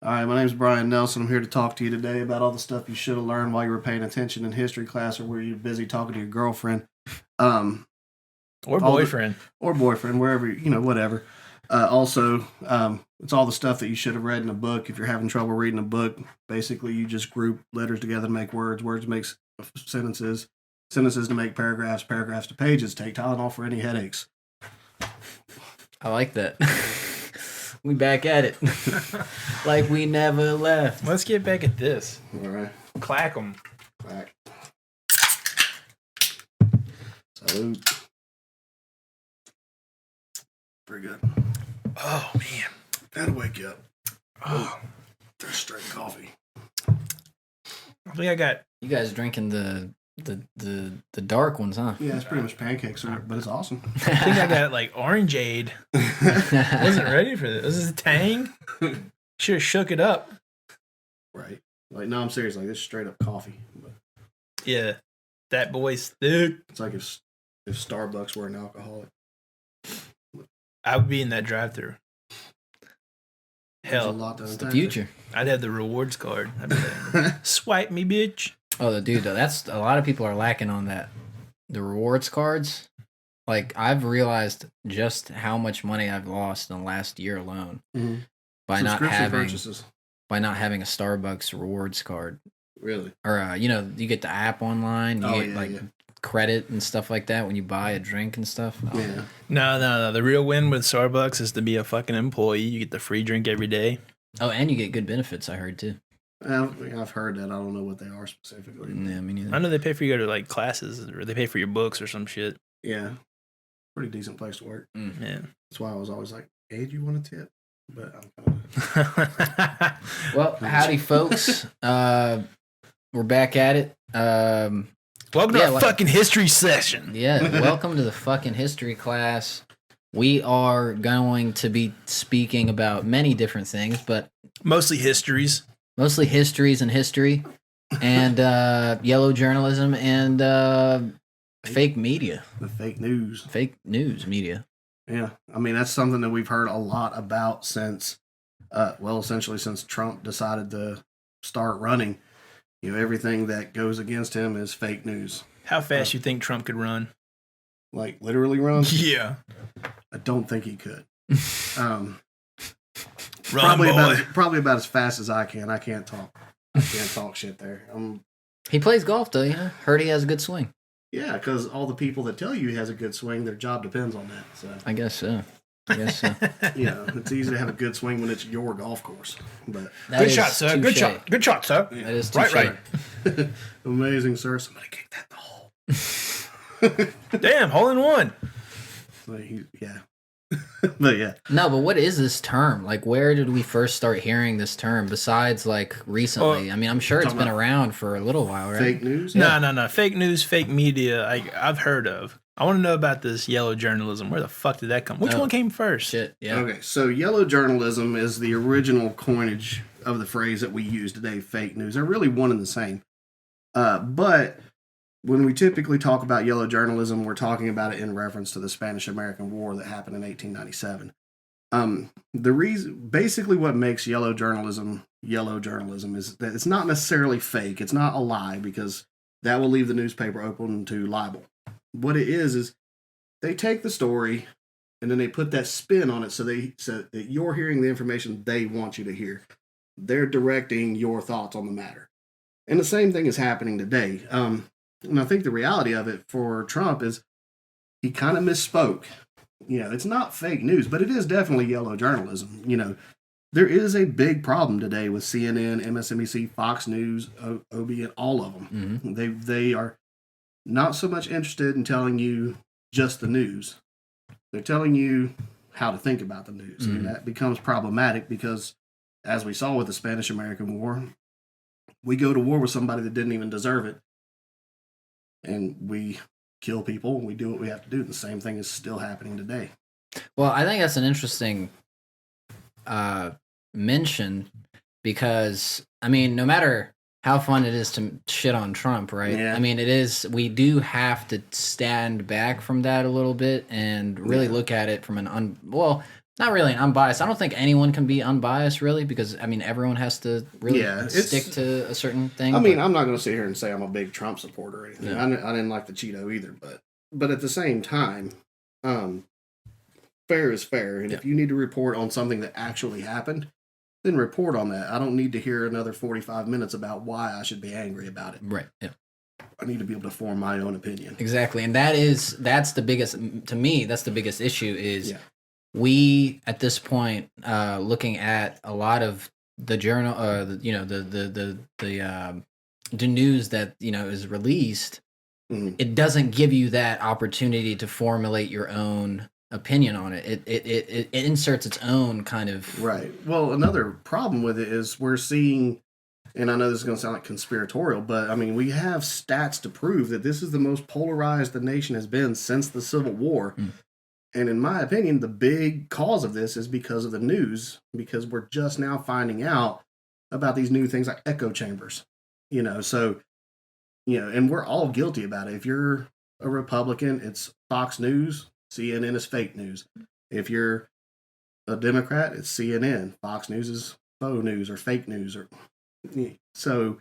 All right, my name's Brian Nelson. I'm here to talk to you today about all the stuff you should have learned while you were paying attention in history class or where you're busy talking to your girlfriend. Or boyfriend. Or boyfriend, wherever, whatever. Also, it's all the stuff that you should have read in a book. If you're having trouble reading a book, basically you just group letters together to make words. Words make sentences. Sentences to make paragraphs. Paragraphs to pages. Take Tylenol for any headaches. I like that. We back at it. Like we never left. Let's get back at this. All right. Clack them. Clack. Salute. Pretty good. Oh, man. That'll wake you up. Oh. There's straight coffee. I think I got... You guys drinking the dark ones, huh? Yeah, it's pretty much pancakes, but it's awesome. I think I got like orangeade. I wasn't ready for this. This is Tang. Should have shook it up. Right. Like, no, I'm serious. Like, this is straight up coffee. But Yeah. That boy's thick. it's like if Starbucks were an alcoholic. I would be in that drive-thru. There's a Hell, lot to It's the unpack future. I'd have the rewards card. I'd be like, swipe me, bitch. Oh, dude, that's a lot of people are lacking on that. The rewards cards. Like, I've realized just how much money I've lost in the last year alone Mhm. by not Subscription having purchases. by not having a Starbucks rewards card. Really? Or you get the app online. You get yeah. credit and stuff like that when you buy a drink and stuff. Oh. Yeah. No. The real win with Starbucks is to be a fucking employee. You get the free drink every day. Oh, and you get good benefits, I heard, too. I've heard that. I don't know what they are specifically. Yeah, me neither. I know they pay for you to go to like classes, or they pay for your books or some shit. Yeah. Pretty decent place to work. Yeah. That's why I was always like, hey, do you want a tip? But I'm kind of... Well, howdy, folks. We're back at it. Welcome to our fucking history session. Yeah, welcome to the fucking history class. We are going to be speaking about many different things, but Mostly histories. mostly histories and history, and yellow journalism and fake media, the fake news. fake news media. Yeah. I mean, that's something that we've heard a lot about since, essentially since Trump decided to start running. Everything that goes against him is fake news. How fast you think Trump could run? Like, literally run? Yeah. I don't think he could. Run, Probably about as fast as I can. I can't talk. I can't talk shit there. He plays golf, though. Yeah, heard he has a good swing. Yeah, because all the people that tell you he has a good swing, their job depends on that. So I guess so. it's easy to have a good swing when it's your golf course. But That Good is shot, sir. Good touche. shot. Good shot, sir. That is Right. amazing, sir. Somebody kicked that in the hole. Damn, hole in one. Yeah. But yeah. No, but what is this term? Like, where did we first start hearing this term besides, like, recently? I mean, I'm sure it's been around for a little while, right? Fake news? No. Fake news, fake media, I've heard of. I want to know about this yellow journalism. Where the fuck did that come? Which one came first? Shit, yeah. Okay, so yellow journalism is the original coinage of the phrase that we use today, fake news. They're really one and the same. But when we typically talk about yellow journalism, we're talking about it in reference to the Spanish-American War that happened in 1897. The reason, basically what makes yellow journalism is that it's not necessarily fake. It's not a lie, because that will leave the newspaper open to libel. What it is they take the story and then they put that spin on it so that you're hearing the information they want you to hear. They're directing your thoughts on the matter. And the same thing is happening today. And I think the reality of it for Trump is he kind of misspoke. It's not fake news, but it is definitely yellow journalism. There is a big problem today with CNN, MSNBC, Fox News, OBN, all of them. Mm-hmm. They are not so much interested in telling you just the news. They're telling you how to think about the news. Mm-hmm. And that becomes problematic because, as we saw with the Spanish-American War, we go to war with somebody that didn't even deserve it. And we kill people. We do what we have to do. The same thing is still happening today. Well, I think that's an interesting mention because, I mean, no matter how fun it is to shit on Trump, right? Yeah. I mean, we do have to stand back from that a little bit and really look at it from not really unbiased. I don't think anyone can be unbiased, really, because, I mean, everyone has to really stick to a certain thing. I mean, I'm not going to sit here and say I'm a big Trump supporter or anything. Yeah. I didn't like the Cheeto either, but at the same time, fair is fair. And if you need to report on something that actually happened, then report on that. I don't need to hear another 45 minutes about why I should be angry about it. Right, yeah. I need to be able to form my own opinion. Exactly, and that's the biggest, to me, that's the biggest issue is we, at this point, looking at a lot of the journal, the news that, is released, it doesn't give you that opportunity to formulate your own opinion on it. It inserts its own kind of... Right. Well, another problem with it is we're seeing, and I know this is going to sound like conspiratorial, but I mean, we have stats to prove that this is the most polarized the nation has been since the Civil War. And in my opinion, the big cause of this is because of the news, because we're just now finding out about these new things like echo chambers, so, and we're all guilty about it. If you're a Republican, it's Fox News, CNN is fake news. If you're a Democrat, it's CNN. Fox News is faux news or fake news. So,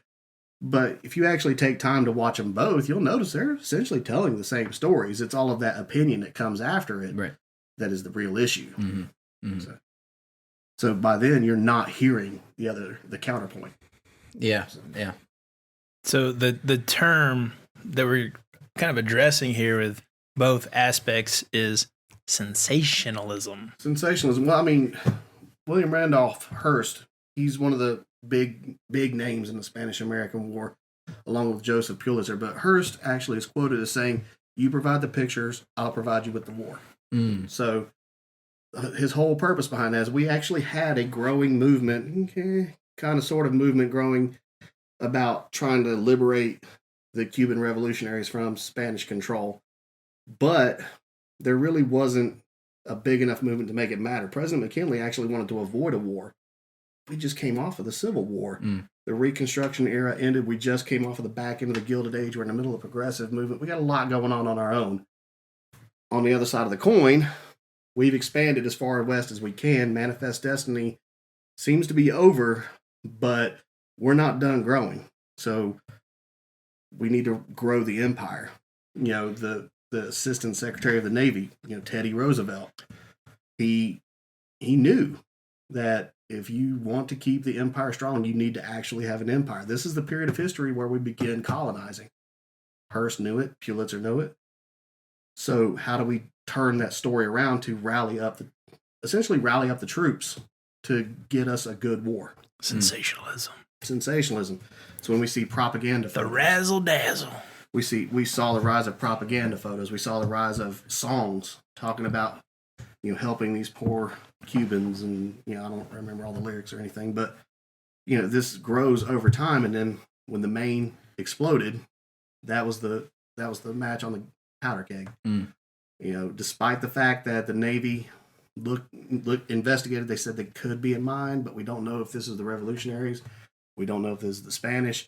but if you actually take time to watch them both, you'll notice they're essentially telling the same stories. It's all of that opinion that comes after it that is the real issue. So by then, you're not hearing the counterpoint. Yeah. So the term that we're kind of addressing here with both aspects is sensationalism. Sensationalism. Well, I mean, William Randolph Hearst, he's one of the big names in the Spanish-American War, along with Joseph Pulitzer. But Hearst actually is quoted as saying, "You provide the pictures, I'll provide you with the war." So his whole purpose behind that is we actually had a growing movement, kind of sort of movement growing about trying to liberate the Cuban revolutionaries from Spanish control. But there really wasn't a big enough movement to make it matter. President McKinley actually wanted to avoid a war. We just came off of the Civil War. The Reconstruction era ended. We just came off of the back end of the Gilded Age. We're in the middle of a progressive movement. We got a lot going on our own. On the other side of the coin, we've expanded as far west as we can. Manifest Destiny seems to be over, but we're not done growing. So we need to grow the empire. The Assistant Secretary of the Navy, Teddy Roosevelt, he knew that if you want to keep the empire strong, you need to actually have an empire. This is the period of history where we begin colonizing. Hearst knew it. Pulitzer knew it. So how do we turn that story around to essentially rally up the troops to get us a good war? Sensationalism. It's when we see propaganda. The razzle dazzle. We saw the rise of propaganda photos. We saw the rise of songs talking about, helping these poor Cubans, and I don't remember all the lyrics or anything, but this grows over time. And then when the Maine exploded, that was the match on the powder keg. Despite the fact that the Navy investigated, they said they could be a mine, but we don't know if this is the revolutionaries. We don't know if this is the Spanish.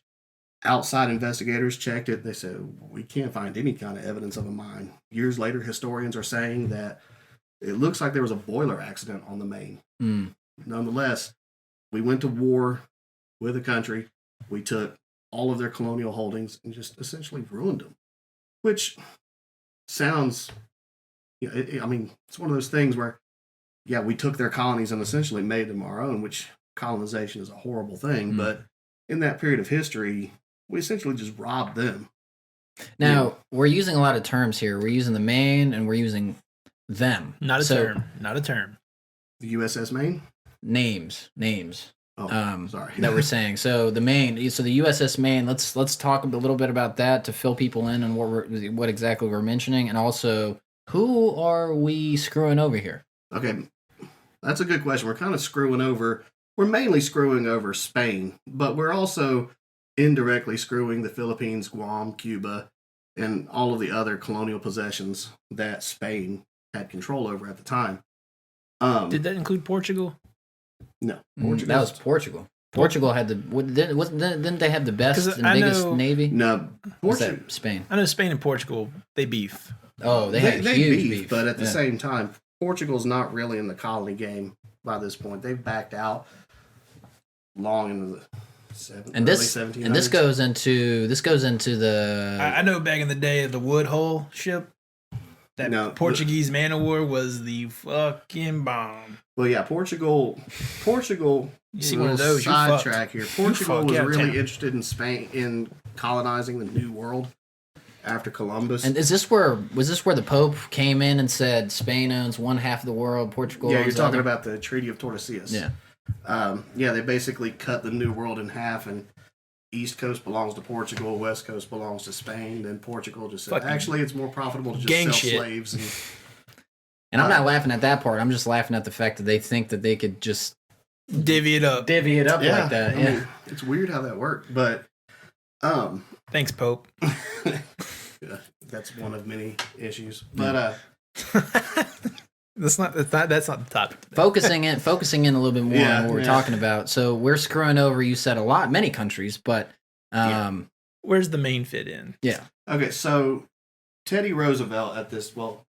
Outside investigators checked it. They said, we can't find any kind of evidence of a mine. Years later, historians are saying that it looks like there was a boiler accident on the Maine. Nonetheless, we went to war with a country. We took all of their colonial holdings and just essentially ruined them, which sounds, it's one of those things where, we took their colonies and essentially made them our own, which colonization is a horrible thing. But in that period of history, we essentially just robbed them. Now, we're using a lot of terms here. We're using the Maine and we're using them. Not a term. The USS Maine? Names. Oh, sorry. That we're saying. So the Maine, so the USS Maine, let's talk a little bit about that to fill people in on what exactly we're mentioning, and also who are we screwing over here? Okay, that's a good question. We're kind of screwing over. We're mainly screwing over Spain, but we're also indirectly screwing the Philippines, Guam, Cuba, and all of the other colonial possessions that Spain had control over at the time. Did that include Portugal? No, that was Portugal. Portugal had didn't they have the best and biggest navy? No, Spain. I know Spain and Portugal, they beef. Oh, they had huge beef. But at the same time, Portugal's not really in the colony game by this point. They've backed out long into the early 1700s. And this goes into the. I know back in the day of the Woodhull ship, that Portuguese man of war was the fucking bomb. Well, yeah, Portugal. You see one of those, you're sidetrack here. Portugal was really town. interested in Spain in colonizing the New World after Columbus. And was this where the Pope came in and said Spain owns one half of the world, Portugal? Yeah, owns you're the talking other? about the Treaty of Tordesillas. Yeah. Yeah, they basically cut the New World in half, and East Coast belongs to Portugal, West Coast belongs to Spain. Then Portugal just said, actually, it's more profitable to just sell slaves. And I'm not laughing at that part. I'm just laughing at the fact that they think that they could just divvy it up like that. I mean, it's weird how that worked, but thanks, Pope. That's one of many issues. But that's not the topic. Focusing in a little bit more on what we're talking about. So we're screwing over, you said, many countries, but where's the main fit in? Yeah. Okay, so Teddy Roosevelt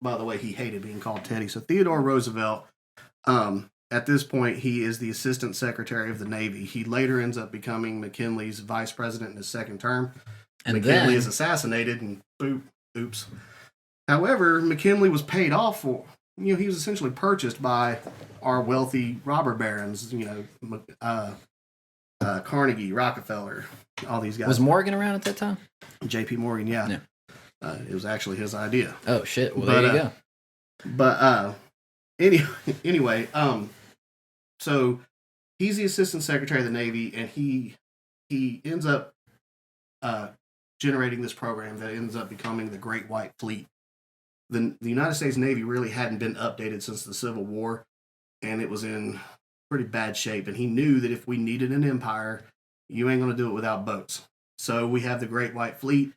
by the way, he hated being called Teddy. So Theodore Roosevelt, at this point, he is the Assistant Secretary of the Navy. He later ends up becoming McKinley's vice president in his second term. And McKinley is assassinated, and oops. However, McKinley was paid off for, he was essentially purchased by our wealthy robber barons, Carnegie, Rockefeller, all these guys. Was Morgan around at that time? J.P. Morgan, yeah. It was actually his idea. Oh, shit. Well, there you go. But anyway, so he's the Assistant Secretary of the Navy, and he ends up generating this program that ends up becoming the Great White Fleet. The United States Navy really hadn't been updated since the Civil War, and it was in pretty bad shape. And he knew that if we needed an empire, you ain't going to do it without boats. So we have the Great White Fleet.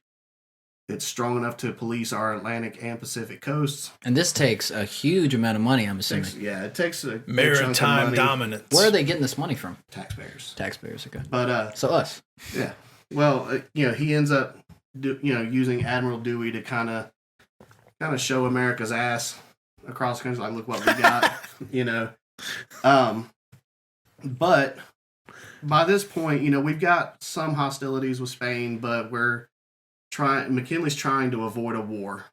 It's strong enough to police our Atlantic and Pacific coasts. And this takes a huge amount of money, I'm assuming. It takes a maritime dominance. Where are they getting this money from? Taxpayers, okay. But so us. Yeah. Well, he ends up, using Admiral Dewey to kind of show America's ass across the country. Like, look what we got, But by this point, we've got some hostilities with Spain, but McKinley's trying to avoid a war.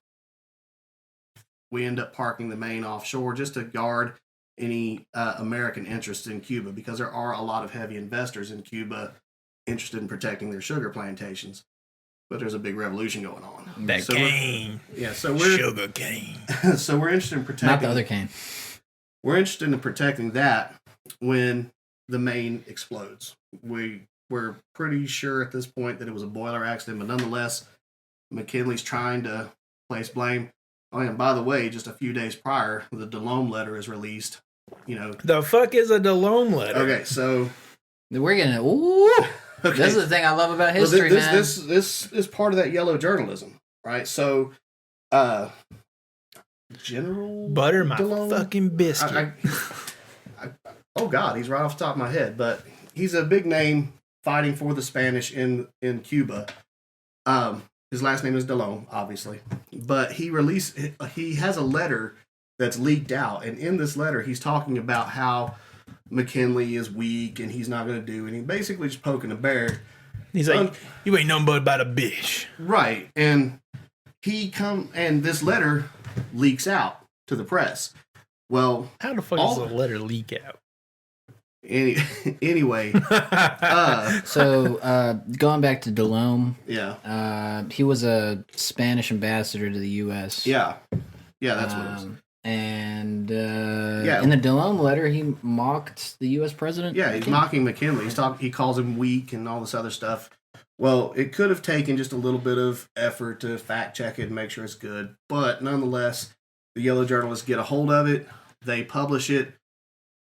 We end up parking the Maine offshore just to guard any American interest in Cuba, because there are a lot of heavy investors in Cuba interested in protecting their sugar plantations. But there's a big revolution going on. Cane. So we're sugar cane. So we're interested in protecting. Not the other cane. We're interested in protecting that when the Maine explodes. We're pretty sure at this point that it was a boiler accident, but nonetheless, McKinley's trying to place blame. Oh, and by the way, just a few days prior, the Lome Letter is released. The fuck is a Lome Letter? Okay, so we're gonna. Ooh, okay. This is the thing I love about history, man. This is part of that yellow journalism, right? So, General butter my DeLome, fucking biscuit. Oh God, he's right off the top of my head, but he's a big name fighting for the Spanish in Cuba. His last name is DeLome, obviously, but he has a letter that's leaked out, and in this letter, he's talking about how McKinley is weak and he's not going to do anything. Basically, just poking a bear. He's like, you ain't nothing but about a bitch, right? And this letter leaks out to the press. Well, how the fuck does a letter leak out? Anyway, so going back to DeLome, yeah, he was a Spanish ambassador to the U.S. Yeah, that's what it was. And in the DeLome letter, he mocked the U.S. president. Yeah, he's mocking McKinley. He calls him weak and all this other stuff. Well, it could have taken just a little bit of effort to fact check it and make sure it's good, but nonetheless, the yellow journalists get a hold of it. They publish it.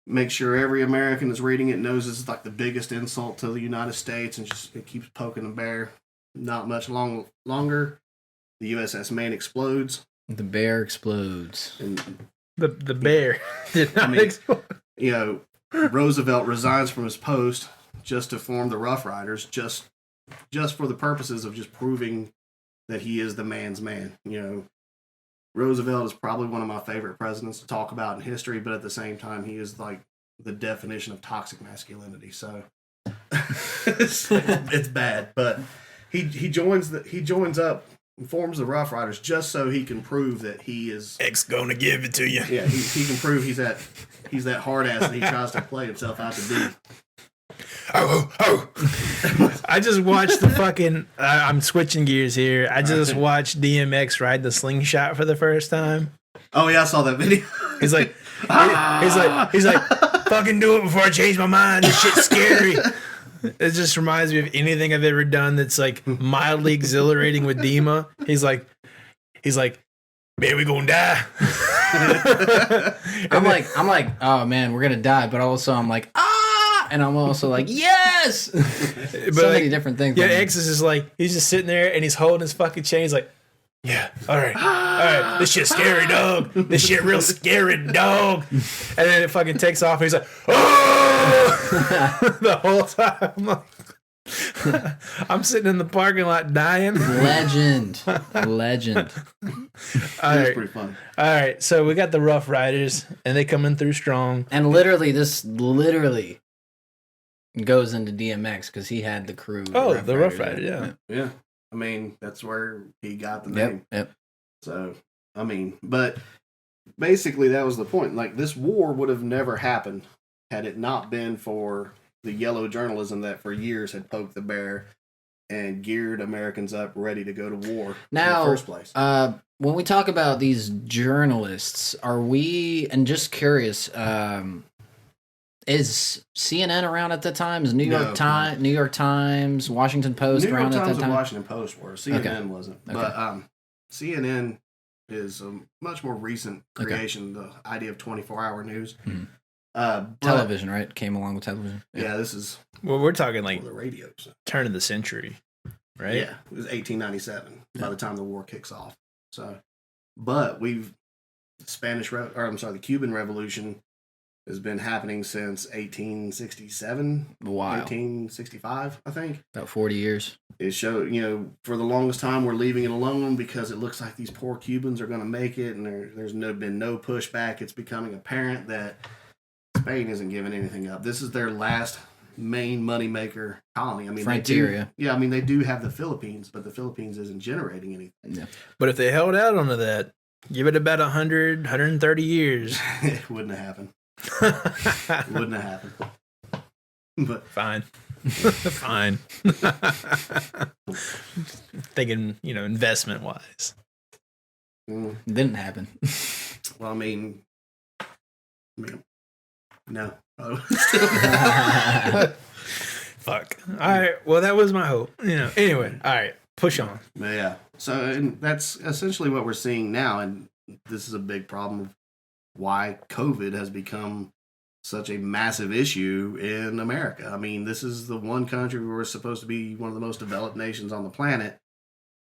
Make sure every American that's reading it knows it's like the biggest insult to the United States, and just it keeps poking the bear. Not much longer, the USS Maine explodes. The bear explodes. And the bear did not explode. Roosevelt resigns from his post just to form the Ruff Riders, just for the purposes of just proving that he is the man's man. Roosevelt is probably one of my favorite presidents to talk about in history, but at the same time, he is like the definition of toxic masculinity. So it's bad, but he joins up and forms the Ruff Riders just so he can prove that he is X gonna give it to you. Yeah, he can prove he's that hard ass that he tries to play himself out to be. I just watched the fucking. I'm switching gears here. I just watched DMX ride the slingshot for the first time. Oh yeah, I saw that video. He's like, he's like, fucking do it before I change my mind. This shit's scary. It just reminds me of anything I've ever done that's like mildly exhilarating with Dima. He's like, man, we gonna die. I'm like, oh man, we're gonna die. But also, I'm like, and I'm also like, yes. But so many different things. Yeah, X is just like, he's just sitting there and he's holding his fucking chain. He's like, yeah, all right. This shit's scary, dog. This shit real scary, dog. And then it fucking takes off. And he's like, oh, the whole time. I'm like, I'm sitting in the parking lot dying. Legend. All right. pretty fun. All right, so we got the Ruff Riders, and they coming through strong. And literally, this goes into DMX because he had the crew. The Ruff Riders, Yeah. I mean, that's where he got the name. Yep. So, I mean, but basically that was the point. Like, this war would have never happened had it not been for the yellow journalism that for years had poked the bear and geared Americans up ready to go to war in the first place. When we talk about these journalists, are we, and just curious, is CNN around at the time? Is New York Times, Washington Post around at that time? New York Times and Washington Post were. CNN wasn't. Okay. But CNN is a much more recent creation, the idea of 24-hour news. Mm-hmm. Television, right? Came along with television. Yeah, this is... Well, we're talking like the radio. So. Turn of the century, right? Yeah, it was 1897 by the time the war kicks off. So, but the Cuban Revolution has been happening since 1867. Wow. 1865, I think. About 40 years. It showed, for the longest time, we're leaving it alone because it looks like these poor Cubans are going to make it, and there's been no pushback. It's becoming apparent that Spain isn't giving anything up. This is their last main moneymaker colony. I mean, Frontier, they do have the Philippines, but the Philippines isn't generating anything. Yeah. But if they held out onto that, give it about 100, 130 years. It wouldn't have happened. It wouldn't have happened. But fine. Fine. Thinking, investment wise. Didn't happen. Well, I mean, no. Fuck. All right. Well, that was my hope. Anyway. All right. Push on. But yeah. So, and that's essentially what we're seeing now, and this is a big problem of why COVID has become such a massive issue in America. I mean, this is the one country where we're supposed to be one of the most developed nations on the planet.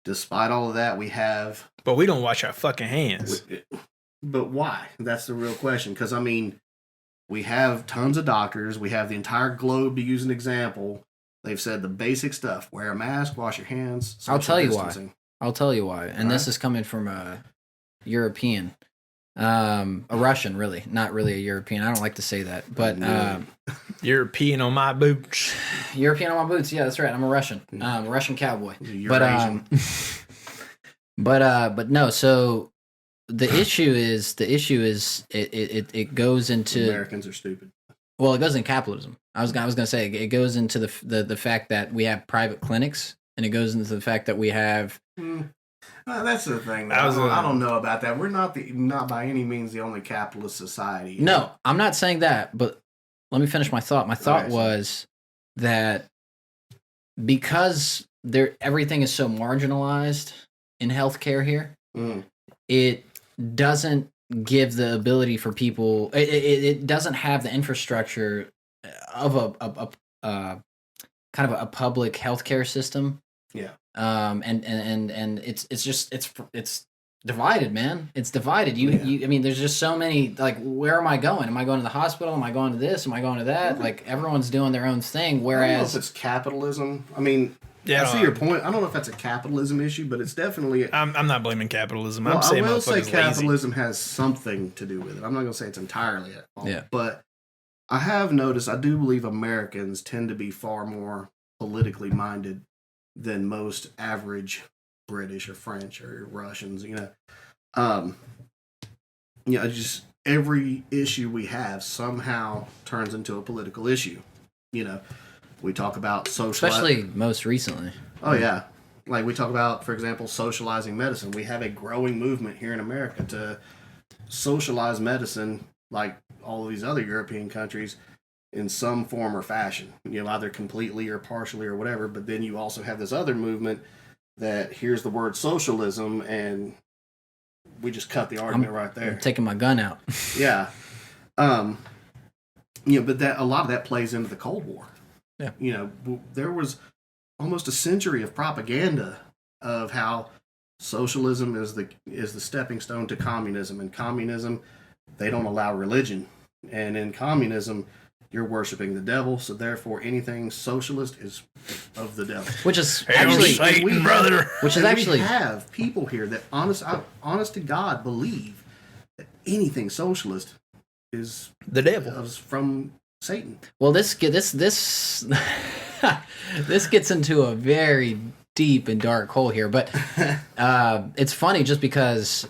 Despite all of that, we have... But we don't wash our fucking hands. But why? That's the real question. Because, I mean, we have tons of doctors. We have the entire globe, to use an example. They've said the basic stuff. Wear a mask, wash your hands. I'll tell you why. And this is coming from a European. A Russian, really. Not really a European. I don't like to say that. But European on my boots. European on my boots. Yeah, that's right. I'm a Russian. Russian cowboy. But no, so the issue is it goes into Americans are stupid. Well, it goes in capitalism. I was going to say it goes into the fact that we have private clinics, and it goes into the fact that we have. That's the thing. I don't know about that. We're not by any means the only capitalist society. No, I'm not saying that. But let me finish my thought. My thought was that because everything is so marginalized in healthcare here, it doesn't give the ability for people. It doesn't have the infrastructure of a kind of a public healthcare system. Yeah. And it's divided, man. It's divided. I mean, there's just so many, like, where am I going? Am I going to the hospital? Am I going to this? Am I going to that? Like, everyone's doing their own thing. Whereas I don't know if it's capitalism. I mean, I see your point. I don't know if that's a capitalism issue, but it's definitely. I'm not blaming capitalism. Well, I'm saying I will say motherfuckers capitalism has something to do with it. I'm not going to say it's entirely at fault. Yeah. But I have noticed, I do believe Americans tend to be far more politically minded than most average British or French or Russians, just every issue we have somehow turns into a political issue. We talk about social, especially most recently. Oh yeah, like we talk about, for example, socializing medicine. We have a growing movement here in America to socialize medicine, like all of these other European countries, in some form or fashion. Either completely or partially or whatever. But then you also have this other movement that hears the word socialism and we just cut the argument right there. I'm taking my gun out. Yeah. But that a lot of that plays into the Cold War. Yeah. There was almost a century of propaganda of how socialism is the stepping stone to communism, and communism, they don't allow religion, and in communism you're worshiping the devil, so therefore anything socialist is of the devil. Which is Hail actually Satan, brother. Which is actually we have people here that honest to God believe that anything socialist is The devil. from Satan. well. This this gets into a very deep and dark hole here, but it's funny just because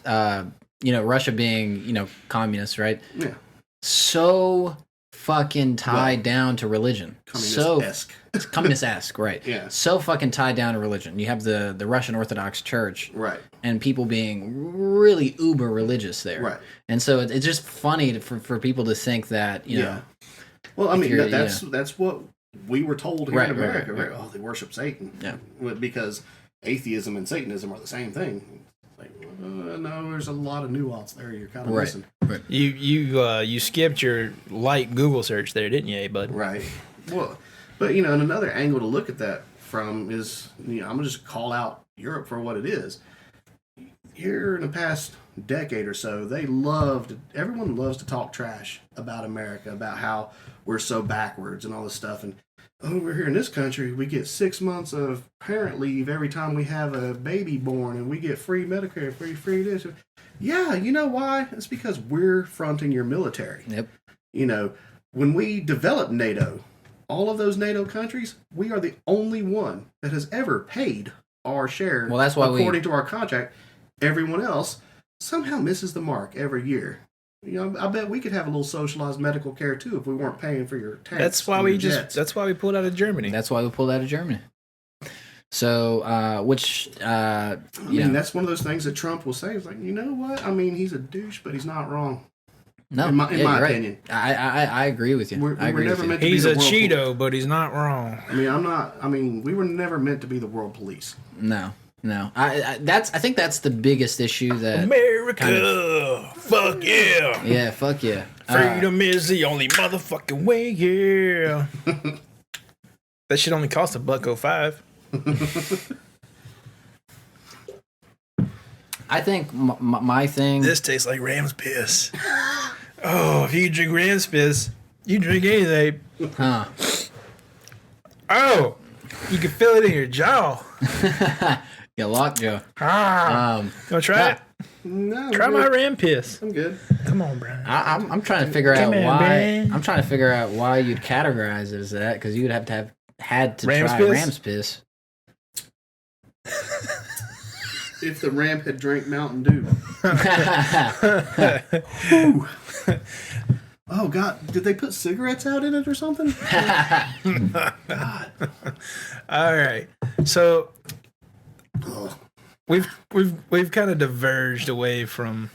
Russia being communist, right? Yeah. So fucking tied down to religion. Communist-esque. So communist-esque, right? Yeah. So fucking tied down to religion. You have the Russian Orthodox Church, Right. and people being really uber religious there, Right. And so it's just funny for people to think that Yeah. Well, I mean, you're- that's what we were told here Right, in America. right. Oh, they worship Satan. Yeah. Because atheism and Satanism are the same thing. Like, no, there's a lot of nuance there. You're kind of Right. missing. You skipped your light Google search there, didn't you, bud? Right. Well, but and another angle to look at that from is, I'm gonna just call out Europe for what it is. Here in the past decade or so, everyone loves to talk trash about America, about how we're so backwards and all this stuff. And over here in this country, we get 6 months of parent leave every time we have a baby born, and we get free Medicare, free this. Yeah, you know why? It's because we're fronting your military. Yep. When we developed NATO, all of those NATO countries, we are the only one that has ever paid our share. Well, that's why according to our contract. Everyone else somehow misses the mark every year. I bet we could have a little socialized medical care too if we weren't paying for your tax. That's why that's why we pulled out of Germany. That's why we pulled out of Germany. So, that's one of those things that Trump will say. It's like, you know what? I mean, he's a douche, but he's not wrong. No, in my you're right. opinion, I agree with you. I agree never meant to He's be a the world Cheeto, but he's not wrong. We were never meant to be the world police. No. I think that's the biggest issue that America, fuck yeah. Yeah, fuck yeah. Freedom is the only motherfucking way, yeah. That shit only cost $1.05. I think my thing. This tastes like ram's piss. Oh, if you drink ram's piss, you drink anything. Huh. Oh, you can feel it in your jaw. Yeah, lockjaw. Go try it. No, Try my ram piss. I'm good. Come on, Brian. I'm trying to figure out why. I'm trying to figure out why you'd categorize it as that, because you would have to have had to Ram's try piss? ram's piss. If the ramp had drank Mountain Dew. Oh God! Did they put cigarettes out in it or something? God. All right. So Ugh. we've kind of diverged away from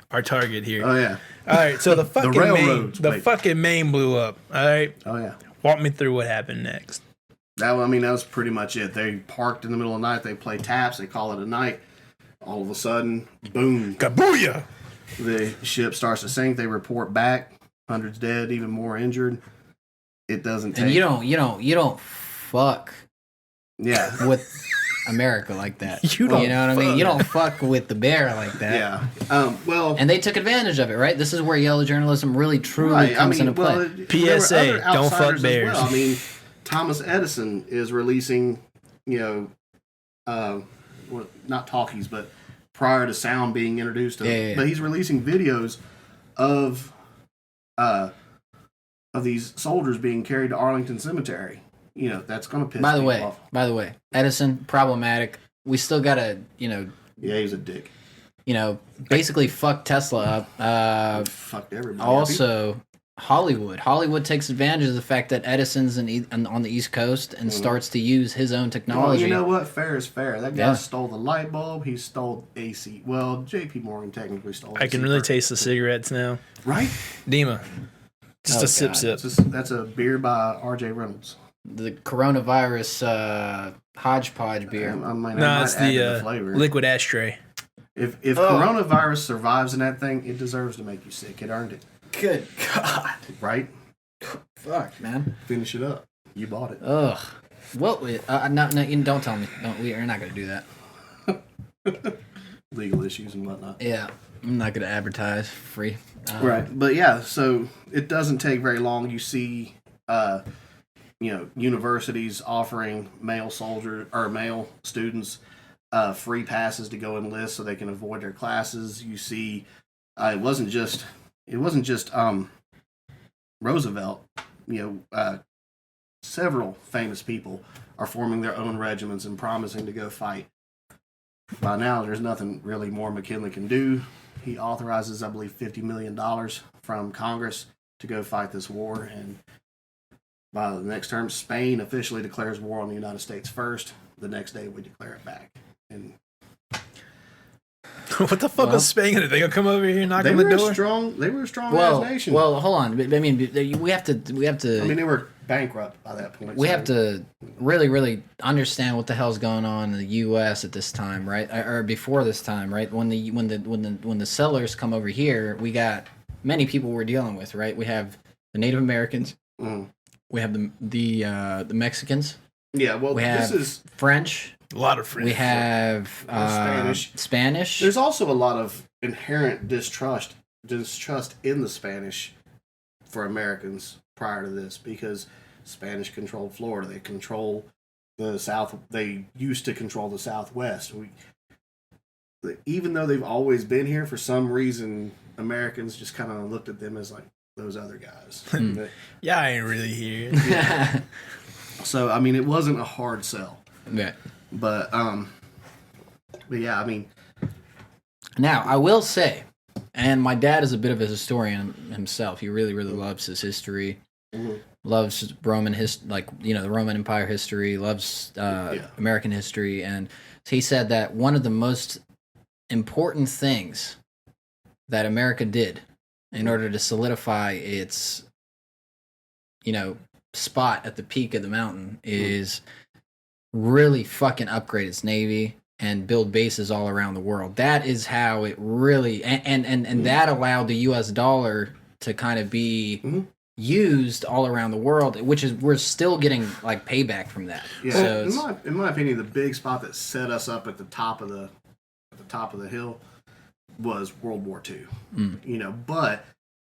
our target here. Oh yeah. All right. So the fucking railroads, the wait. fucking main blew up. All right. Oh yeah. Walk me through what happened next. That was pretty much it. They parked in the middle of the night. They play taps. They call it a night. All of a sudden, boom! Kabooyah! The ship starts to sink. They report back. Hundreds dead, even more injured. It doesn't take. And you don't fuck Yeah. with America like that. You don't know what I mean? fuck. You don't fuck with the bear like that. Yeah. Well. And they took advantage of it, right? This is where yellow journalism really truly comes into play. PSA, there were other don't fuck outsiders as bears. well. Thomas Edison is releasing, not talkies, but prior to sound being introduced. Yeah. But he's releasing videos of these soldiers being carried to Arlington Cemetery. That's going to piss people off. By the way, Edison, problematic. We still got to, Yeah, he's a dick. Basically fuck Tesla up. Fucked everybody. Also, Hollywood. Hollywood takes advantage of the fact that Edison's on the East Coast and starts to use his own technology. Well, you know what? Fair is fair. That guy stole the light bulb. He stole AC. Well, J.P. Morgan technically stole AC. I can really taste the cigarettes now. Right? Dima. Just a sip. That's a beer by R.J. Reynolds. The coronavirus hodgepodge beer. No, it's the liquid ashtray. If coronavirus survives in that thing, it deserves to make you sick. It earned it. Good God. Right? Fuck, man. Finish it up. You bought it. Ugh. What? No, don't tell me. We're not going to do that. Legal issues and whatnot. Yeah. I'm not going to advertise free. Right. But yeah, so it doesn't take very long. You see, universities offering male students free passes to go enlist so they can avoid their classes. You see, it wasn't just Roosevelt. Several famous people are forming their own regiments and promising to go fight. By now, there's nothing really more McKinley can do. He authorizes, I believe, $50 million from Congress to go fight this war. And by the next term, Spain officially declares war on the United States first. The next day, we declare it back. And what the fuck was Spain gonna do? They gonna come over here and knock on the door? They were a strong ass nation. Well, hold on. I mean, we have to. I mean, they were bankrupt by that point. We have to really, really understand what the hell's going on in the U.S. at this time, right? Or before this time, right? When the settlers come over here, we got many people we're dealing with, right? We have the Native Americans. We have the Mexicans. Yeah. Well, this is French. A lot of French. We have Spanish. There's also a lot of inherent distrust in the Spanish for Americans prior to this, because Spanish controlled Florida. They control the South. They used to control the Southwest. Even though they've always been here, for some reason, Americans just kind of looked at them as like those other guys. Yeah, I ain't really here. Yeah. So, I mean, it wasn't a hard sell. Yeah. But yeah, I mean. Now, I will say, and my dad is a bit of a historian himself. He really, really loves his history. Loves Roman the Roman Empire history. Loves American history, and he said that one of the most important things that America did in order to solidify its, spot at the peak of the mountain is really fucking upgrade its navy and build bases all around the world. That is how it really and that allowed the US dollar to kind of be used all around the world, which is we're still getting like payback from that. Yeah. So in my opinion, the big spot that set us up at the top of the hill was World War II. But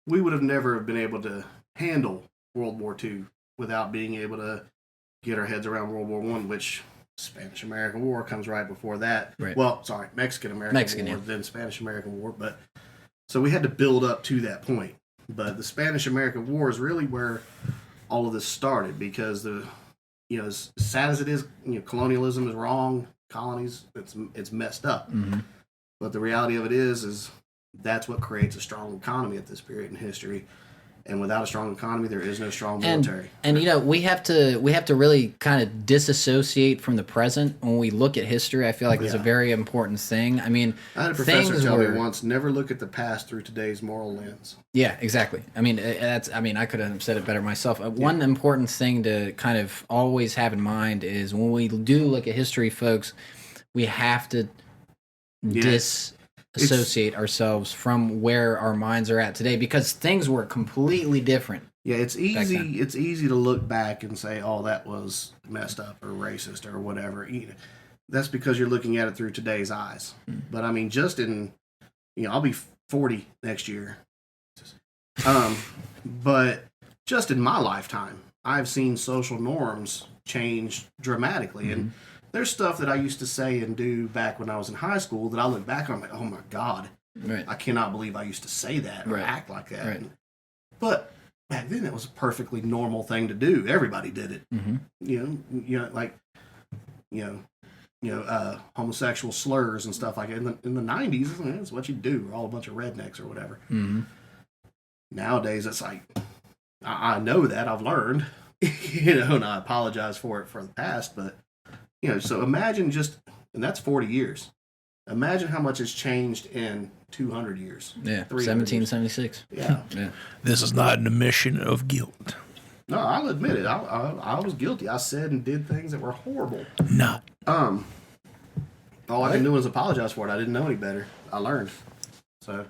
we would have never been able to handle World War II without being able to get our heads around World War I, which Spanish-American War comes right before that. Right. Well, sorry, Mexican-American War, then Spanish-American War. But so we had to build up to that point. But the Spanish-American War is really where all of this started, because as sad as it is, colonialism is wrong. Colonies, it's messed up. But the reality of it is that's what creates a strong economy at this period in history. And without a strong economy, there is no strong military. And we have to really kind of disassociate from the present when we look at history. I feel like it's a very important thing. I mean, I had a professor tell me once, never look at the past through today's moral lens. Yeah, exactly. I mean, I could have said it better myself. One important thing to kind of always have in mind is when we do look at history, folks, we have to disassociate ourselves from where our minds are at today, because things were completely different. Yeah, it's easy. It's easy to look back and say, "Oh, that was messed up or racist or whatever." That's because you're looking at it through today's eyes. But I mean, just in I'll be 40 next year. But just in my lifetime, I've seen social norms change dramatically, and there's stuff that I used to say and do back when I was in high school that I look back on, I'm like, oh my God, Right. I cannot believe I used to say that or Right. act like that. Right. But back then, it was a perfectly normal thing to do. Everybody did it. Mm-hmm. Homosexual slurs and stuff like that. In the 90s, that's what you do. We're all a bunch of rednecks or whatever. Mm-hmm. Nowadays, it's like, I know that. I've learned, and I apologize for it for the past. But, so imagine and that's 40 years. Imagine how much has changed in 200 years. Yeah, 1776. 1776. Yeah. This is not an admission of guilt. No, I'll admit it. I was guilty. I said and did things that were horrible. Not. All I can do is apologize for it. I didn't know any better. I learned. So,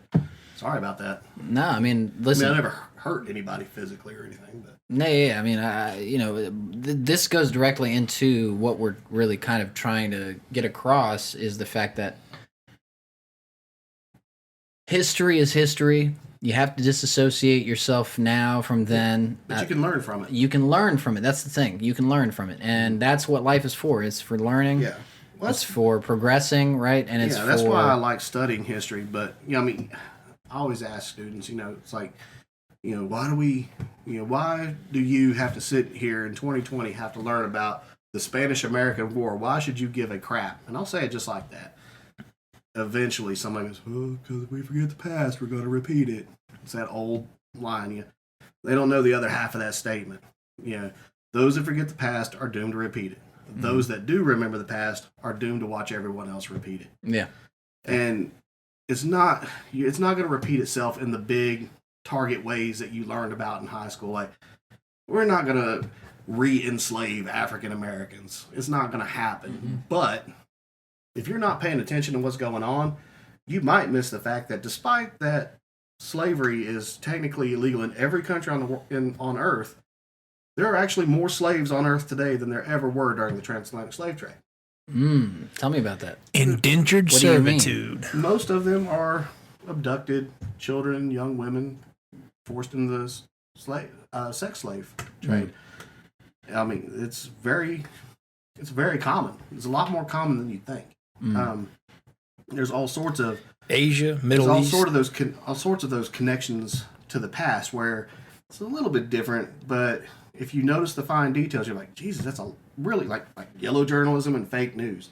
sorry about that. No, I mean, listen. I never hurt anybody physically or anything. But No, yeah, I mean, this goes directly into what we're really kind of trying to get across is the fact that history is history. You have to disassociate yourself now from then. But you can learn from it. You can learn from it. That's the thing. You can learn from it. And that's what life is for. It's for learning. Yeah. Well, it's for progressing, right? And it's that's why I like studying history. But, I always ask students, it's like, why do you have to sit here in 2020 have to learn about the Spanish-American War? Why should you give a crap? And I'll say it just like that. Eventually, somebody goes, because if we forget the past, we're going to repeat it. It's that old line. They don't know the other half of that statement. Those that forget the past are doomed to repeat it. Mm-hmm. Those that do remember the past are doomed to watch everyone else repeat it. Yeah. And it's not going to repeat itself in the big target ways that you learned about in high school. Like, we're not going to re-enslave African Americans. It's not going to happen. Mm-hmm. But if you're not paying attention to what's going on, you might miss the fact that despite that slavery is technically illegal in every country on Earth, there are actually more slaves on Earth today than there ever were during the transatlantic slave trade. Tell me about that. Indentured servitude. Most of them are abducted children, young women, forced into the sex slave trade. It's very common. It's a lot more common than you'd think. There's all sorts of Asia, Middle East, all sorts of those connections to the past where it's a little bit different. But if you notice the fine details, you're like, Jesus, that's a really like yellow journalism and fake news.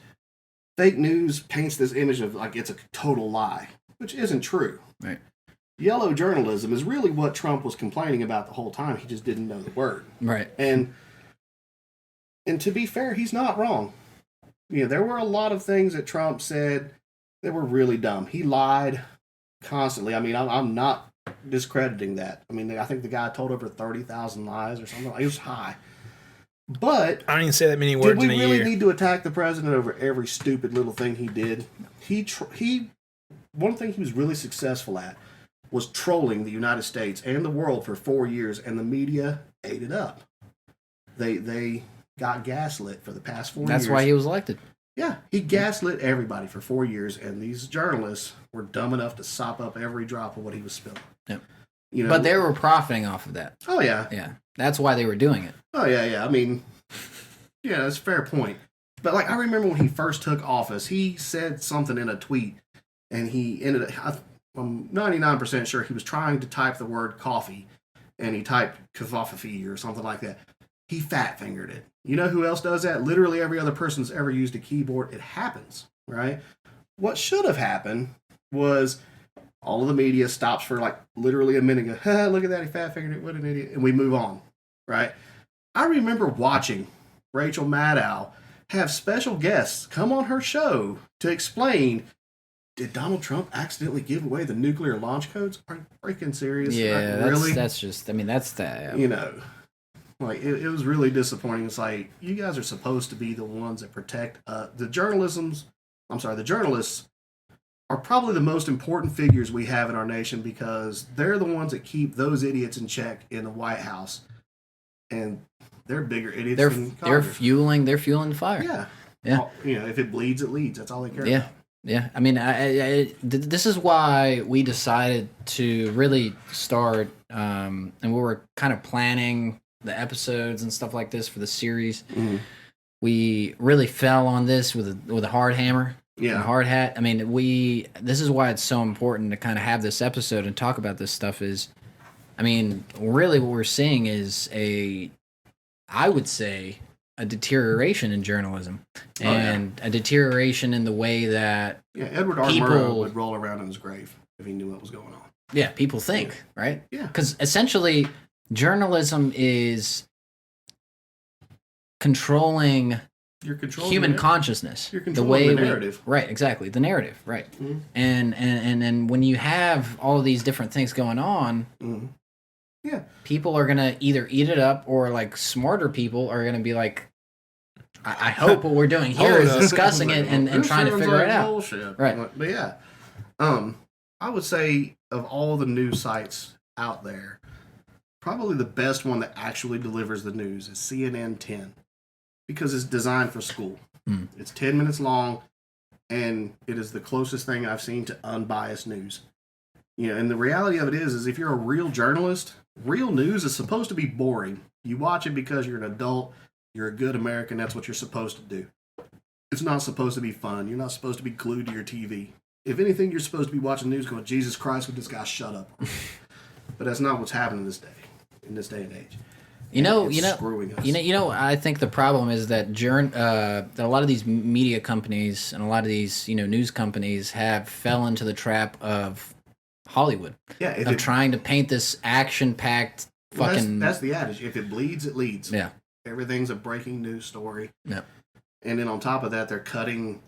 Fake news paints this image of like it's a total lie, which isn't true. Right. Yellow journalism is really what Trump was complaining about the whole time. He just didn't know the word. Right. And to be fair, he's not wrong. There were a lot of things that Trump said that were really dumb. He lied constantly. I'm not discrediting that. I think the guy told over 30,000 lies or something. It was high. But I don't even say that many words in a year. Did we really need to attack the president over every stupid little thing he did? One thing he was really successful at was trolling the United States and the world for 4 years, and the media ate it up. They got gaslit for the past 4 years. That's why he was elected. Yeah, he gaslit everybody for 4 years, and these journalists were dumb enough to sop up every drop of what he was spilling. Yep. But they were profiting off of that. Oh, yeah. Yeah. That's why they were doing it. Oh, yeah. Yeah, that's a fair point. But, I remember when he first took office, he said something in a tweet, and he I'm 99% sure he was trying to type the word coffee, and he typed kafafafee or something like that. He fat-fingered it. You know who else does that? Literally every other person's ever used a keyboard. It happens, right? What should have happened was all of the media stops for literally a minute and go, look at that, he fat-fingered it, what an idiot, and we move on, right? I remember watching Rachel Maddow have special guests come on her show to explain, did Donald Trump accidentally give away the nuclear launch codes? Are you freaking serious? Yeah, really? That's just, that's that. It was really disappointing. It's like, you guys are supposed to be the ones that protect the journalists are probably the most important figures we have in our nation because they're the ones that keep those idiots in check in the White House. And they're bigger idiots than Congress. They're fueling the fire. Yeah. Yeah. If it bleeds, it leads. That's all they care about. Yeah. This is why we decided to really start, and we were kind of planning the episodes and stuff like this for the series. we really fell on this with a hard hammer. Yeah. A hard hat. I mean, this is why it's so important to kind of have this episode and talk about this stuff is, I mean, really what we're seeing is I would say, a deterioration in journalism and a deterioration in the way that Edward R. Murrow would roll around in his grave if he knew what was going on. Yeah, people think, right? Yeah. Because essentially, journalism is controlling human consciousness. You're controlling the narrative. Right, exactly. The narrative, right. Mm-hmm. And when you have all of these different things going on, people are going to either eat it up or like smarter people are going to be like, I hope what we're doing here is discussing it and trying to figure it out. Bullshit. Right. But yeah, I would say of all the news sites out there, probably the best one that actually delivers the news is CNN 10 because it's designed for school. It's 10 minutes long, and it is the closest thing I've seen to unbiased news. You know, and the reality of it is if you're a real journalist, real news is supposed to be boring. You watch it because you're an adult, you're a good American, that's what you're supposed to do. It's not supposed to be fun. You're not supposed to be glued to your TV. If anything, you're supposed to be watching news going, Jesus Christ, would this guy shut up? But that's not what's happening in this day and age. Screwing us. I think the problem is that a lot of these media companies and a lot of these, news companies have fell into the trap of Hollywood. Yeah, of trying to paint this action-packed fucking... That's the adage. If it bleeds, it leads. Yeah. Everything's a breaking news story. Yeah. And then on top of that, they're cutting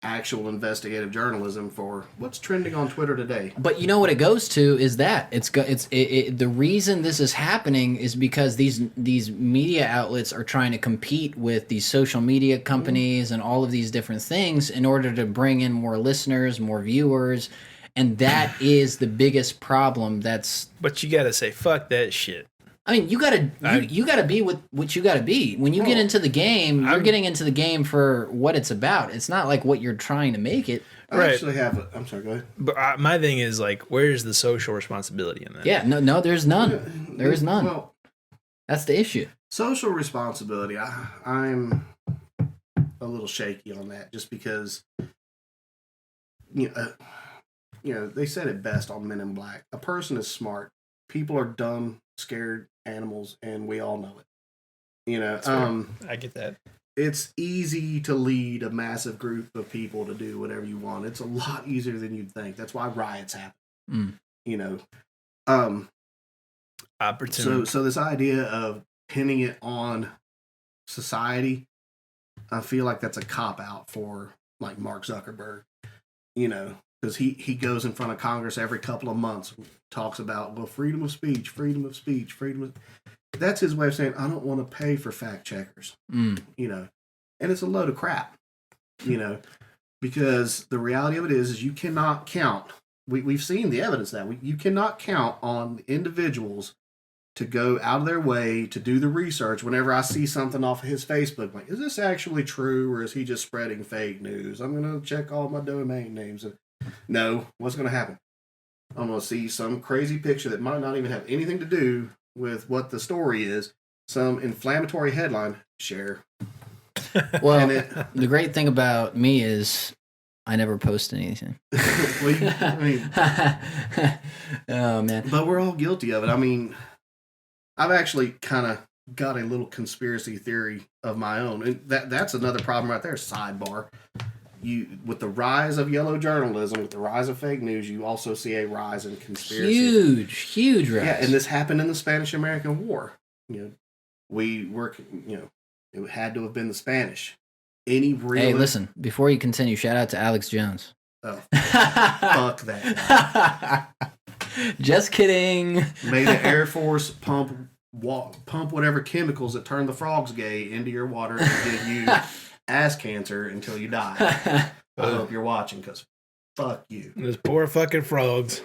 actual investigative journalism for what's trending on Twitter today. But you know what it goes to is that the reason this is happening is because these media outlets are trying to compete with these social media companies and all of these different things in order to bring in more listeners, more viewers, and that is the biggest problem. But you gotta say fuck that shit. I mean, you gotta be what you gotta be. When you get into the game, you're getting into the game for what it's about. It's not like what you're trying to make it. I actually have I'm sorry, go ahead. But my thing is, like, where's the social responsibility in that? Yeah, no, there's none. There is none. Well, that's the issue. Social responsibility, I'm a little shaky on that just because, they said it best on Men in Black. A person is smart. People are dumb, scared animals, and we all know it. I get that. It's easy to lead a massive group of people to do whatever you want. It's a lot easier than you'd think. That's why riots happen. Opportunity. So this idea of pinning it on society, I feel like that's a cop-out for, like, Mark Zuckerberg, because he goes in front of Congress every couple of months, talks about, well, freedom of speech. That's his way of saying, I don't want to pay for fact checkers, and it's a load of crap, because the reality of it is you cannot count. We've seen the evidence that you cannot count on individuals to go out of their way to do the research. Whenever I see something off of his Facebook, like, is this actually true or is he just spreading fake news? I'm going to check all my domain names. No, what's going to happen? I'm going to see some crazy picture that might not even have anything to do with what the story is. Some inflammatory headline, share. Well, the great thing about me is I never post anything. Oh, man. But we're all guilty of it. I mean, I've actually kind of got a little conspiracy theory of my own. And that's another problem right there, sidebar. With the rise of yellow journalism, with the rise of fake news, you also see a rise in conspiracy. Huge rise. Yeah, and this happened in the Spanish-American War. It had to have been the Spanish. Hey, listen, before you continue, shout out to Alex Jones. Oh, fuck that guy. Just kidding. May the Air Force pump whatever chemicals that turn the frogs gay into your water and give you ass cancer until you die. I hope you're watching, because fuck you. Those poor fucking frogs.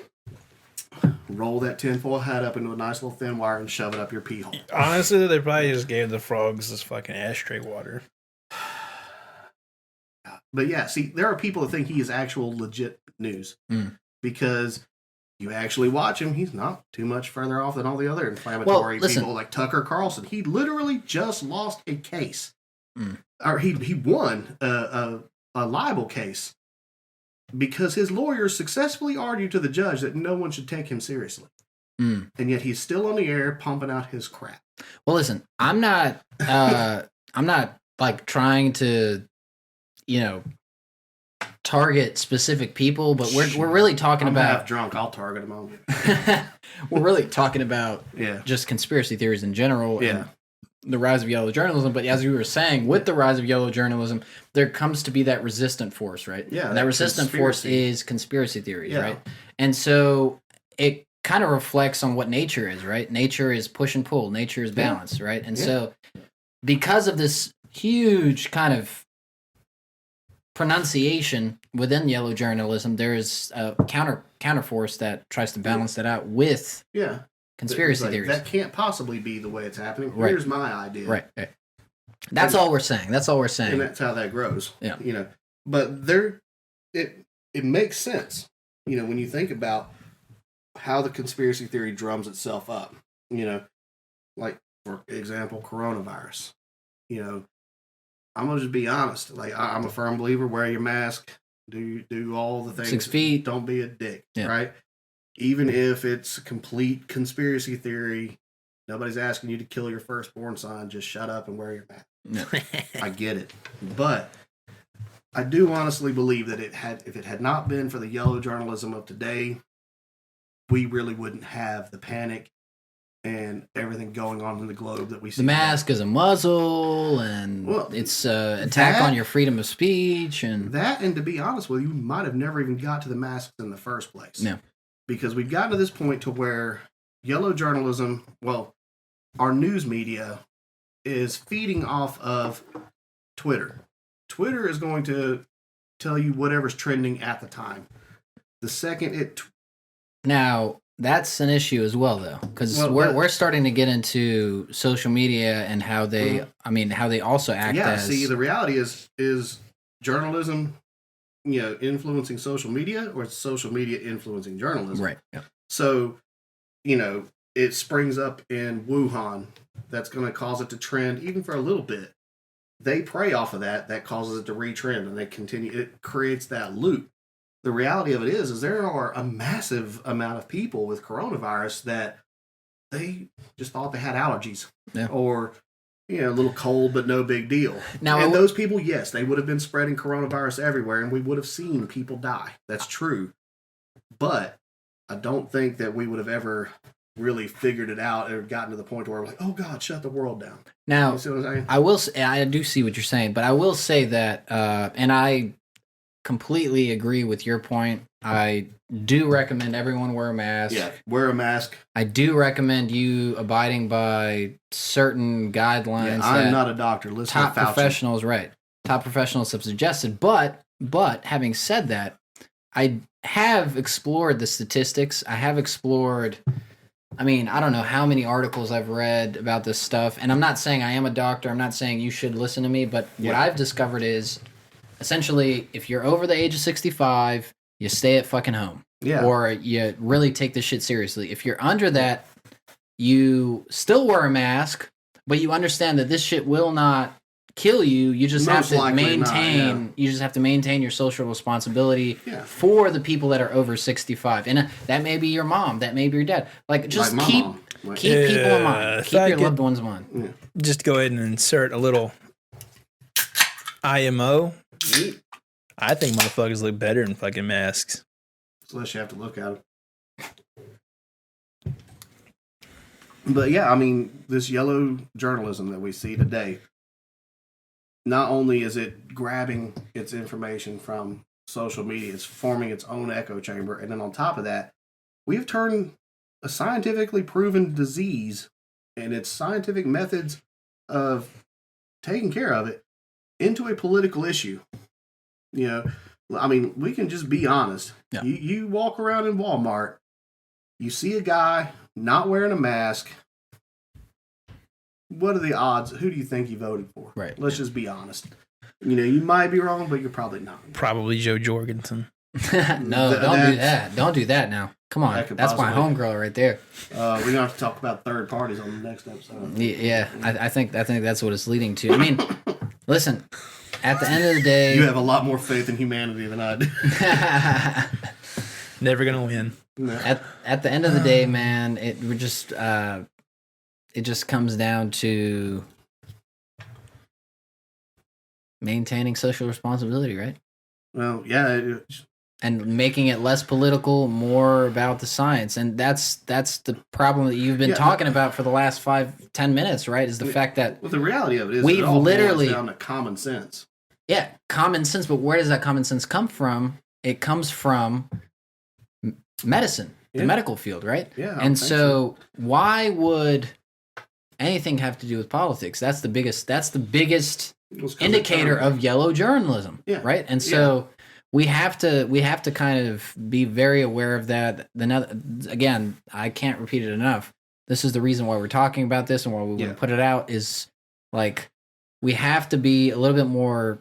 Roll that tinfoil hat up into a nice little thin wire and shove it up your pee hole. Honestly, they probably just gave the frogs this fucking ashtray water. But yeah, see, there are people that think he is actual legit news because you actually watch him. He's not too much further off than all the other inflammatory people like Tucker Carlson. He literally just lost a case or he won a libel case because his lawyers successfully argued to the judge that no one should take him seriously. And yet he's still on the air pumping out his crap. Well, listen, I'm not like trying to, target specific people, but we're really talking about half drunk. I'll target them all. We're really talking about just conspiracy theories in general. Yeah. And the rise of yellow journalism. But as we were saying, with the rise of yellow journalism, there comes to be that resistant force, right? Yeah. And that resistant force is conspiracy theories, Yeah. right? And so it kind of reflects on what nature is, right? Nature is push and pull. Nature is balance, right? And so because of this huge kind of pronunciation within yellow journalism, there is a counter force that tries to balance that out with conspiracy theories. That can't possibly be the way it's happening. Right. Here's my idea. Right. That's all we're saying. That's all we're saying. And that's how that grows. Yeah. But it makes sense. When you think about how the conspiracy theory drums itself up. Like for example, coronavirus. I'm gonna just be honest. Like I'm a firm believer. Wear your mask. Do all the things. 6 feet. Don't be a dick. Yeah. Right. Even if it's a complete conspiracy theory, nobody's asking you to kill your firstborn son. Just shut up and wear your mask. No. I get it, but I do honestly believe that if it had not been for the yellow journalism of today, we really wouldn't have the panic and everything going on in the globe that we see. The mask is a muzzle, and it's an attack on your freedom of speech. And to be honest with you, we might have never even got to the masks in the first place. No. Because we've gotten to this point to where yellow journalism, our news media is feeding off of Twitter. Twitter is going to tell you whatever's trending at the time. The second now, that's an issue as well, though, because we're starting to get into social media and how they, how they also act. See, the reality is journalism, influencing social media, or social media influencing journalism. Right. Yeah. So, it springs up in Wuhan. That's going to cause it to trend even for a little bit. They prey off of that. That causes it to retrend, and they continue. It creates that loop. The reality of it is there are a massive amount of people with coronavirus that they just thought they had allergies or, a little cold, but no big deal. Now, and those people, yes, they would have been spreading coronavirus everywhere and we would have seen people die. That's true. But I don't think that we would have ever really figured it out or gotten to the point where we're like, oh God, shut the world down. Now, you see what I'm saying? I will say, I do see what you're saying, but I will say that, and I completely agree with your point. I do recommend everyone wear a mask. Yeah, wear a mask. I do recommend you abiding by certain guidelines. Yeah, I'm not a doctor. Listen top to Fauci. professionals, right? Top professionals have suggested. But having said that, I have explored the statistics. I have explored. I don't know how many articles I've read about this stuff, and I'm not saying I am a doctor. I'm not saying you should listen to me, but what I've discovered is, essentially, if you're over the age of 65, you stay at fucking home. Yeah. Or you really take this shit seriously. If you're under that, you still wear a mask, but you understand that this shit will not kill you. You just have to maintain. You just have to maintain your social responsibility for the people that are over 65, and that may be your mom, that may be your dad. Like, just keep people in mind. Keep your loved ones in mind. Yeah. Just go ahead and insert a little IMO. I think motherfuckers look better in fucking masks. Unless you have to look at them. But yeah, this yellow journalism that we see today, not only is it grabbing its information from social media, it's forming its own echo chamber. And then on top of that, we've turned a scientifically proven disease and its scientific methods of taking care of it into a political issue. We can just be honest. Yeah. You walk around in Walmart, you see a guy not wearing a mask. What are the odds? Who do you think he voted for? Right. Let's just be honest. You might be wrong, but you're probably not. Probably Joe Jorgensen. No, don't do that. Don't do that now. Come on. That's my homegirl right there. We're going to have to talk about third parties on the next episode. Yeah, I think that's what it's leading to. Listen, at the end of the day, You have a lot more faith in humanity than I do. Never gonna win. No. at the end of the day, man, it just comes down to maintaining social responsibility, right? Well, yeah. And making it less political, more about the science. And that's the problem that you've been talking about for the last 5-10 minutes, right? Is the fact that Well, the reality of it is we've it all literally boils down to common sense. Yeah, common sense, but where does that common sense come from? It comes from medicine, the medical field, right? Yeah. And so why would anything have to do with politics? That's the biggest indicator of yellow journalism, right? And so we have to kind of be very aware of that. Again, I can't repeat it enough. This is the reason why we're talking about this and why we want to put it out is like we have to be a little bit more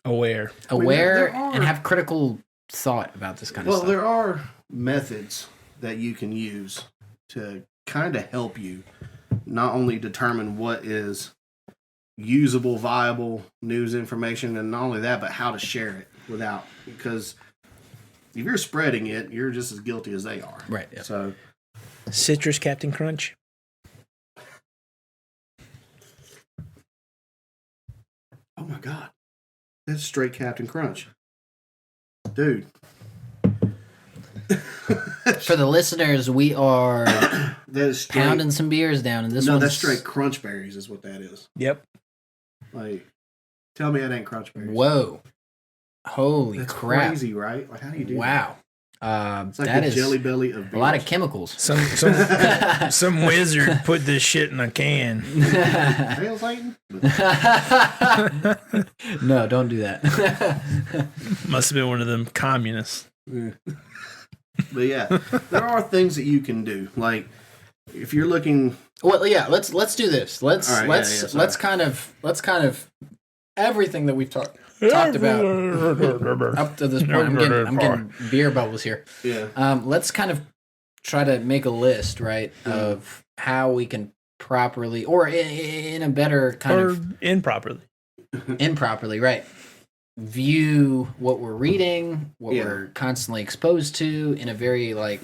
aware and have critical thought about this kind of stuff. Well, there are methods that you can use to kind of help you not only determine what is usable, viable news information, and not only that, but how to share it because if you're spreading it, you're just as guilty as they are. Right. Yeah. So, citrus Captain Crunch. oh my God, that's straight Captain Crunch, dude. For the listeners, we are that is straight, pounding some beers down, and that's straight crunch berries, is what that is. Yep. Like, tell me that ain't crunch berries. Whoa! Holy That's crap! crazy, right? Like, how do you do that? Wow. It's like that the is jelly belly of beers. a lot of chemicals. Some wizard put this shit in a can. Hail Satan? No, don't do that. Must have been one of them communists. Yeah. But yeah, there are things that you can do. Like if you're looking. Well, yeah. Let's do this. Let's kind of everything that we've talked about up to this point. I'm getting beer bubbles here. Yeah. Let's kind of try to make a list, right, of how we can properly, or in a better kind of improperly, right, view what we're reading, what we're constantly exposed to in a very I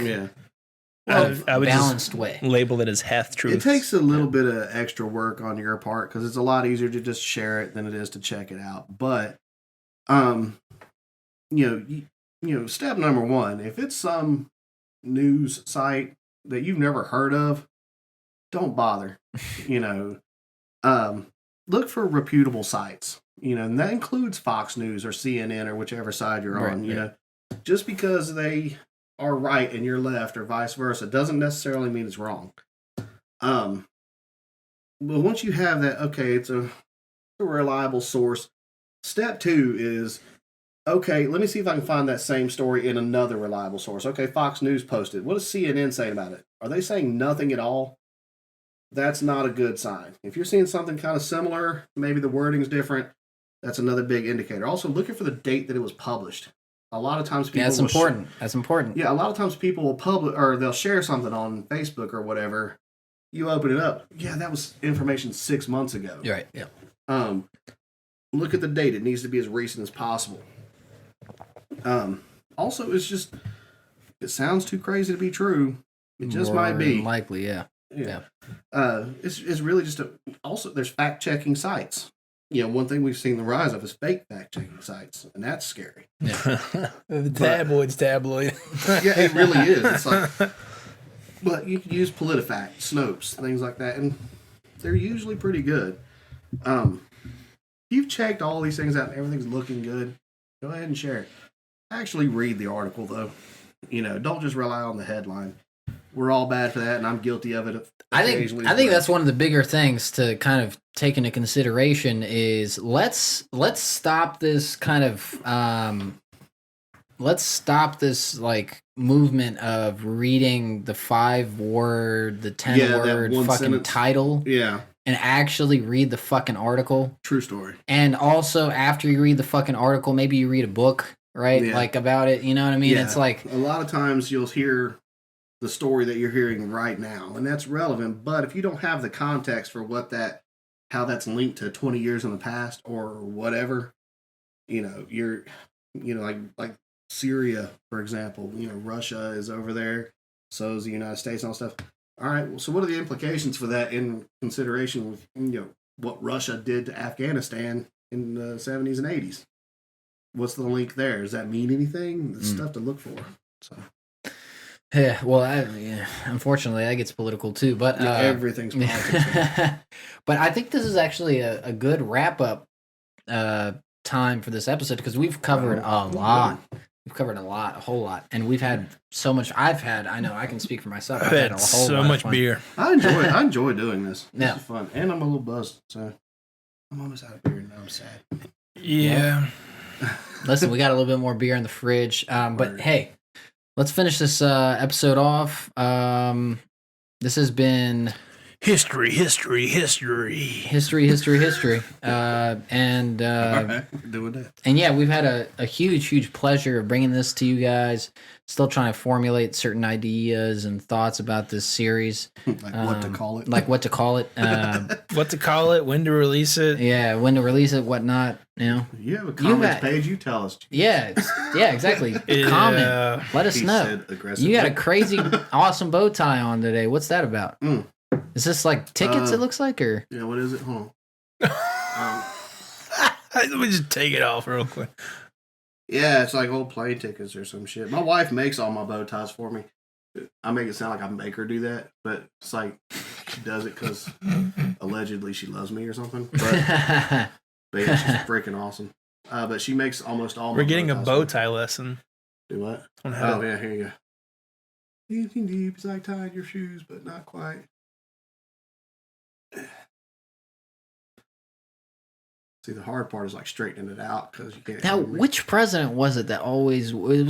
would balanced way. Label it as half truth. It takes a little bit of extra work on your part because it's a lot easier to just share it than it is to check it out. But, step number one, if it's some news site that you've never heard of, don't bother. Look for reputable sites. And that includes Fox News or CNN or whichever side you're on. Just because they are right and you're left or vice versa doesn't necessarily mean it's wrong. But once you have that, okay, it's a reliable source. Step two is, okay, let me see if I can find that same story in another reliable source. Okay, Fox News posted. What is CNN saying about it? Are they saying nothing at all? That's not a good sign. If you're seeing something kind of similar, maybe the wording's different, that's another big indicator. Also, looking for the date that it was published. A lot of times people that's important. Yeah, a lot of times people will publish or they'll share something on Facebook or whatever. You open it up. Yeah, that was information 6 months ago. You're right. Yeah. Look at the date. It needs to be as recent as possible. Also, it sounds too crazy to be true. It just might be. Likely, yeah. It's really just also there's fact checking sites. One thing we've seen the rise of is fake fact checking sites, and that's scary. Yeah. The tabloid. Yeah, it really is. It's like, but you can use PolitiFact, Snopes, things like that, and they're usually pretty good. You've checked all these things out and everything's looking good, go ahead and share it. Actually read the article, though. Don't just rely on the headline. We're all bad for that, and I'm guilty of it. I think that's one of the bigger things to kind of take into consideration is let's stop this kind of let's stop this like movement of reading the 5-word, the 10-word fucking sentence title. Yeah. And actually read the fucking article. True story. And also after you read the fucking article, maybe you read a book, right? Yeah. Like about it, you know what I mean? Yeah. It's like a lot of times you'll hear the story that you're hearing right now, and that's relevant, but if you don't have the context for what that how that's linked to 20 years in the past or whatever, like Syria, for example, Russia is over there, so is the United States and all stuff. All right, well, so what are the implications for that in consideration with, what Russia did to Afghanistan in the 70s and 80s? What's the link there? Does that mean anything? It's stuff to look for. So. Yeah, well, unfortunately, that gets political too. But everything's politics. But I think this is actually a good wrap up time for this episode because we've covered a lot. We've covered a whole lot, and we've had so much. I know I can speak for myself. I've had so much beer. I enjoy doing this. This is fun, and I'm a little buzzed, so I'm almost out of beer, and now I'm sad. Yeah. Listen, we got a little bit more beer in the fridge, but hey, let's finish this episode off. This has been history. And doing that. And yeah, we've had a huge pleasure of bringing this to you guys. Still trying to formulate certain ideas and thoughts about this series. What to call it. What to call it, when to release it. Yeah, when to release it, whatnot. You have a comments page, you tell us. Yeah, exactly. Comment. Let us know. You got a crazy, awesome bow tie on today. What's that about? Is this like tickets, it looks like, or? Yeah, what is it? Hold on. Let me just take it off real quick. Yeah, it's like old plane tickets or some shit. My wife makes all my bow ties for me. I make it sound like I make her do that, but it's like she does it because allegedly she loves me or something. But yeah, she's freaking awesome. But she makes almost all my We're getting a bow tie lesson. Do what? Yeah, here you go. Anything deep is like tying your shoes, but not quite. See, the hard part is like straightening it out because you can't. Now, which president was it that always wore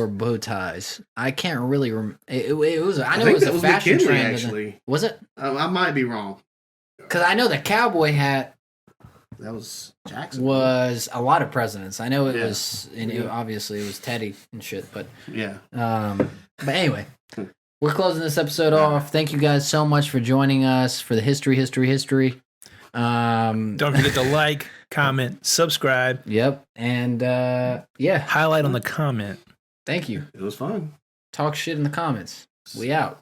bow ties? I can't really remember. It was. I know it was a fashion McKinley, trend. actually, was it? I might be wrong. Because I know the cowboy hat. That was Jackson. Was a lot of presidents. I know it was, and obviously it was Teddy and shit. But yeah. But anyway, we're closing this episode off. Thank you guys so much for joining us for the history. Don't forget to like, comment, subscribe. Yep. And highlight on the comment. Thank you. It was fun. Talk shit in the comments. We out.